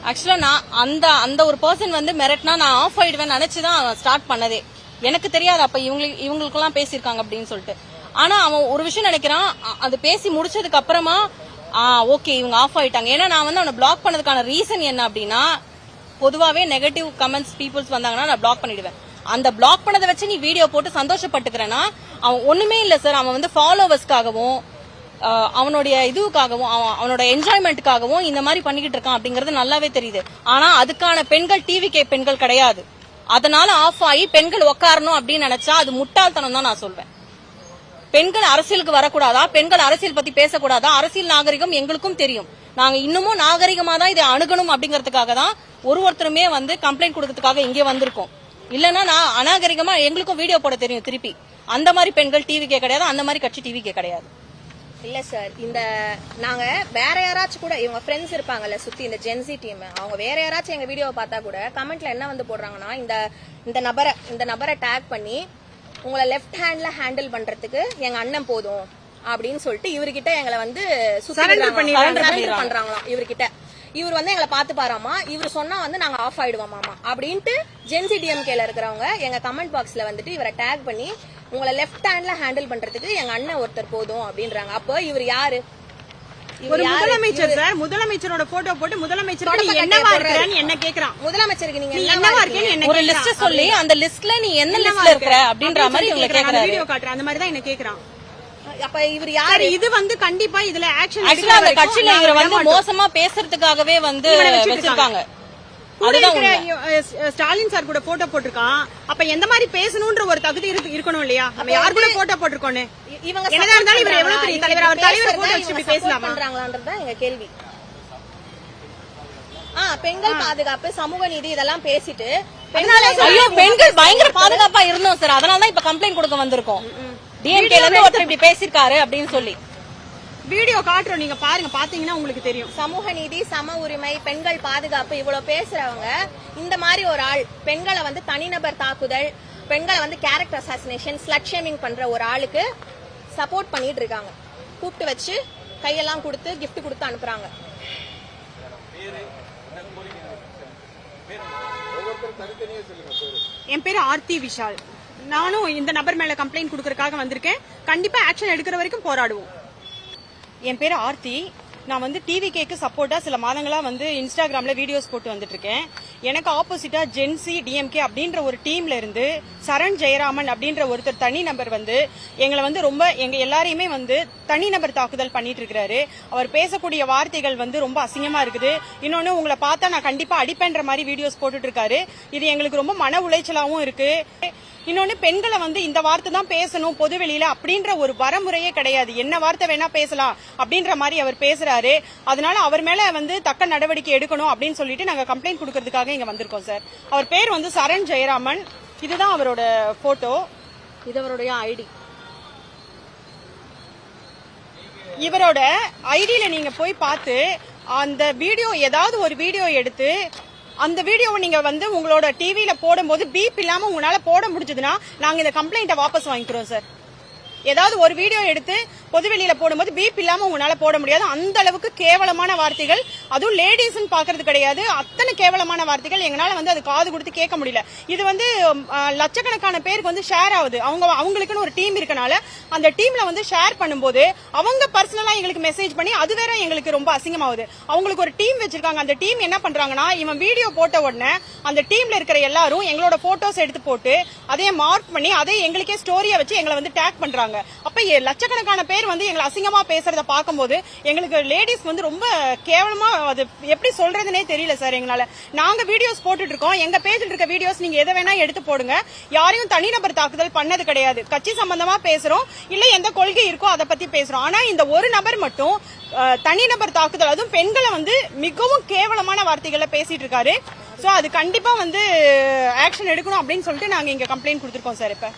ஆக்சுவலா நான் அந்த ஒரு பர்சன் வந்து மிரட்டினா நான் ஆஃப் ஆயிடுவேன் நினைச்சுதான் ஸ்டார்ட் பண்ணதே. எனக்கு தெரியாது அப்ப இவங்களுக்கெல்லாம் பேசியிருக்காங்க அப்படின்னு சொல்லிட்டு. ஆனா அவன் ஒரு விஷயம் நினைக்கிறான், அது பேசி முடிச்சதுக்கு அப்புறமா ஓகே இவங்க ஆஃப் ஆயிட்டாங்க. ஏன்னா நான் வந்து அவனை பிளாக் பண்ணதுக்கான ரீசன் என்ன அப்படின்னா, பொதுவாவே நெகட்டிவ் கமெண்ட்ஸ் பீப்புள்ஸ் வந்தாங்கன்னா நான் பிளாக் பண்ணிடுவேன். அந்த பிளாக் பண்ணதை வச்சு நீ வீடியோ போட்டு சந்தோஷப்பட்டுக்கிறேன்னா அவன் ஒண்ணுமே இல்ல சார். அவன் வந்து ஃபாலோவர்ஸ்க்காகவும் அவனுடைய இதுக்காகவும் அவனோட என்ஜாய்மெண்ட்டுக்காகவும் இந்த மாதிரி பண்ணிக்கிட்டு இருக்கான் அப்படிங்கறது நல்லாவே தெரியுது. ஆனா அதுக்கான பெண்கள் டிவிகே பெண்கள் கிடையாது. அதனால ஆஃப் ஆகி பெண்கள் உட்காரணும் அப்படின்னு நினைச்சா அது முட்டாள்தனம் தான் நான் சொல்வேன். பெண்கள் அரசியலுக்கு வரக்கூடாதா? பெண்கள் அரசியல் பத்தி பேசக்கூடாதா? அரசியல் நாகரிகம் எங்களுக்கும் தெரியும். நாங்க இன்னமும் நாகரிகமா தான் இதை அணுகணும் அப்படிங்கறதுக்காக தான் ஒருத்தருமே வந்து கம்ப்ளைண்ட் கொடுக்கறதுக்காக இங்கே வந்திருக்கோம். இல்லன்னா நான் அநாகரிகமா எங்களுக்கும் வீடியோ போட தெரியும் திருப்பி. அந்த மாதிரி பெண்கள் டிவிக்கே கிடையாது, அந்த மாதிரி கட்சி டிவிக்கே கிடையாது. இல்ல சார், இந்த நாங்க வேற யாராச்சும் கூட இவங்க ஃப்ரெண்ட்ஸ் இருப்பாங்கல்ல சுத்தி இந்த ஜென்சி டீம், அவங்க வேற யாராச்சும் எங்க வீடியோவை பார்த்தா கூட கமெண்ட்ல என்ன வந்து போடுறாங்கன்னா, இந்த நபரை டேக் பண்ணி உங்களை லெஃப்ட் ஹேண்ட்ல ஹேண்டில் பண்றதுக்கு எங்க அண்ணன் போதும் அப்படின்னு சொல்லிட்டு இவர்கிட்ட எங்களை வந்து பண்றாங்களாம். இவர்கிட்ட இவர் வந்து எங்களை பாத்து பாராமா, இவர் சொன்னா வந்து நாங்க ஆஃப் ஆயிடுவோமாமா அப்படின்ட்டு ஜென்சி டிஎம்கேல இருக்கிறவங்க எங்க கமெண்ட் பாக்ஸ்ல வந்துட்டு இவரை டேக் பண்ணி உங்களை லெஃப்ட் ஹேண்ட்ல ஹேண்டில் பண்றதுக்கு எங்க அண்ணன் ஒருத்தர் போதும் அப்படின்றாங்க. அப்போ இவர் யாரு? ஒரு முதலமைச்சர் சார். முதலமைச்சரோட போட்டோ போட்டு முதலமைச்சருக்கு என்னவா இருக்கறன்னு என்ன கேக்குறான். முதலமைச்சருக்கு நீங்க என்னவா இருக்கேன்னு என்ன ஒரு லிஸ்ட் சொல்லி அந்த லிஸ்ட்ல நீ என்ன லிஸ்ட்ல இருக்கற அப்படின்ற மாதிரி இவங்க கேக்குறாங்க. வீடியோ காட்ற அந்த மாதிரி தான் என்ன கேக்குறான். அப்ப இவர் யாரு? இது வந்து கண்டிப்பா இதுல ஆக்ஷன் ஆக்சுவலா அந்த கட்சியில இவர வந்து மோசமா பேசுறதுக்காகவே வந்து வச்சிருக்காங்க. ஸ்டாலின் சார் கூட போட்டோ போட்டிருக்கான். அப்ப எந்த மாதிரி பேசணும்ன்ற ஒரு தகுதி இருக்கணும் இல்லையா? நம்ம யார் கூட போட்டோ போட்டிருக்கோன்னு இவங்க என்னதான் இருந்தாலும் இவர் எவ்வளவு பெரிய தலைவர், அவர் தலைவர் போட்டோ வச்சு இப்படி பேசலாமான்றதுதான் எங்க கேள்வி. பெண்கள் பாதுகாப்பு, சமூக நீதி இதெல்லாம் பேசிட்டு பெண்கள் பயங்கர பாதுகாப்பா இருந்தோம் சார். அதனாலதான் இப்ப கம்ப்ளைண்ட் கொடுக்க வந்திருக்கோம். டிஎம்கேல இருந்து ஒருத்தர் இப்படி பேசிருக்காரு அப்படின்னு சொல்லி வீடியோ காட்டுறோம், நீங்க பாருங்க. பாத்தீங்கன்னா உங்களுக்கு தெரியும். சமூக நீதி, சம உரிமை, பெண்கள் பாதுகாப்பு இவ்வளவு பேசுறவங்க இந்த மாதிரி ஒரு ஆள் பெண்களை வந்து தனிநபர் தாக்குதல், பெண்களை வந்து கேரக்டர் அசாசினேஷன், ஸ்லட் ஷேமிங் பண்ற ஒரு ஆளுக்கு சப்போர்ட் பண்ணிட்டு இருக்காங்க. கூப்பிட்டு வச்சு கையெல்லாம் கொடுத்து கிஃப்ட் கொடுத்து அனுப்புறாங்க. என் பேரு ஆர்த்தி விஷால். நானும் இந்த நபர் மேல கம்ப்ளைண்ட் கொடுக்கறதுக்காக வந்திருக்கேன். கண்டிப்பா ஆக்ஷன் எடுக்கிற வரைக்கும் போராடுவோம். என் பேரு ஆர்த்தி. நான் வந்து டிவிகேக்கு சப்போர்ட்டா சில மாதங்களா வந்து இன்ஸ்டாகிராம்ல வீடியோஸ் போட்டு வந்துட்டு இருக்கேன். எனக்கு ஆப்போசிட்டா ஜென்சி டிஎம்கே அப்படின்ற ஒரு டீம்ல இருந்து சரண் ஜெயராமன் அப்படின்ற ஒருத்தர் தனி நபர் வந்து எங்களை வந்து ரொம்ப எங்க எல்லாரையுமே வந்து தனிநபர் தாக்குதல் பண்ணிட்டு இருக்கிறாரு. அவர் பேசக்கூடிய வார்த்தைகள் வந்து ரொம்ப அசிங்கமா இருக்குது. இன்னொன்னு உங்களை பார்த்தா நான் கண்டிப்பா அடிப்பேன்ற மாதிரி வீடியோஸ் போட்டுட்டு இருக்காரு. இது எங்களுக்கு ரொம்ப மன உளைச்சலாவும் இருக்கு. இன்னொன்னு பெண்களை வந்து இந்த வார்த்தை தான் பேசணும் பொதுவெளியில அப்படின்ற ஒரு வரமுறையே கிடையாது. என்ன வார்த்தை வேணா பேசலாம் அப்படின்ற மாதிரி அவர் பேசுறாரு. அதனால அவர் மேல வந்து தக்க நடவடிக்கை எடுக்கணும் அப்படின்னு சொல்லிட்டு நாங்க கம்ப்ளைண்ட் கொடுக்கறதுக்காக இங்க வந்திருக்கோம் சார். அவர் பேர் வந்து சரண் ஜெயராமன். இதுதான் அவரோட போட்டோ, இது அவருடைய ஐடி. இவரோட ஐடியில நீங்க போய் பார்த்து அந்த வீடியோ ஏதாவது ஒரு வீடியோ எடுத்து அந்த வீடியோவை நீங்க வந்து உங்களோட டிவியில போடும்போது பீப் இல்லாம உங்களால போட முடிஞ்சதுன்னா நாங்க இந்த கம்ப்ளைண்ட்டை வாபஸ் வாங்கிக்கிறோம் சார். ஏதாவது ஒரு வீடியோ எடுத்து பொதுவெளியில போடும்போது பீப் இல்லாம உங்களால போட முடியாது. அந்த அளவுக்கு கேவலமான வார்த்தைகள், அதுவும் லேடிஸ் பாக்குறது கிடையாது, அத்தனை கேவலமான வார்த்தைகள் எங்களால வந்து அது காது கொடுத்து கேட்க முடியல. இது வந்து லட்சக்கணக்கான பேருக்கு வந்து ஷேர் ஆகுது. அவங்களுக்குன்னு ஒரு டீம் இருக்கனால அந்த டீம்ல வந்து ஷேர் பண்ணும்போது அவங்க பர்சனலா எங்களுக்கு மெசேஜ் பண்ணி அது வேற எங்களுக்கு ரொம்ப அசிங்கமாகுது. அவங்களுக்கு ஒரு டீம் வச்சிருக்காங்க. அந்த டீம் என்ன பண்றாங்கன்னா, இவன் வீடியோ போட்ட உடனே அந்த டீம்ல இருக்கிற எல்லாரும் எங்களோட போட்டோஸ் எடுத்து போட்டு அதே மார்க் பண்ணி அதே எங்களுக்கே ஸ்டோரியா வச்சு எங்களை வந்து டேக் பண்றாங்க. அப்ப லட்சக்கணக்கான பேர் வந்து எங்களை அசிங்கமா பேசுறத பாக்கும்போது எங்களுக்கு லேடிஸ் வந்து ரொம்ப கேவலமா, அது எப்படி சொல்றதுனே தெரியல சார். எங்களால நாங்க வீடியோஸ் போட்டுட்டு இருக்கோம். எங்க பேஜ்ல இருக்க வீடியோஸ் நீங்க எதை வேணா எடுத்து போடுங்க. யாரையும் தனிநபர் தாக்குதல் பண்ணது கிடையாது. கட்சி சம்பந்தமா பேசுறோம், இல்ல எந்த கொள்கை இருக்கோ அதை பத்தி பேசுறோம். ஆனா இந்த ஒரு நபர் மட்டும் தனிநபர் தாக்குதல், அதுவும் பெண்களை வந்து மிகவும் கேவலமான வார்த்தைகளை பேசிட்டு இருக்காரு. சோ அது கண்டிப்பா வந்து ஆக்ஷன் எடுக்கணும் அப்படின்னு சொல்லிட்டு நாங்க இங்க கம்ப்ளைண்ட் கொடுத்திருக்கோம் சார். இப்ப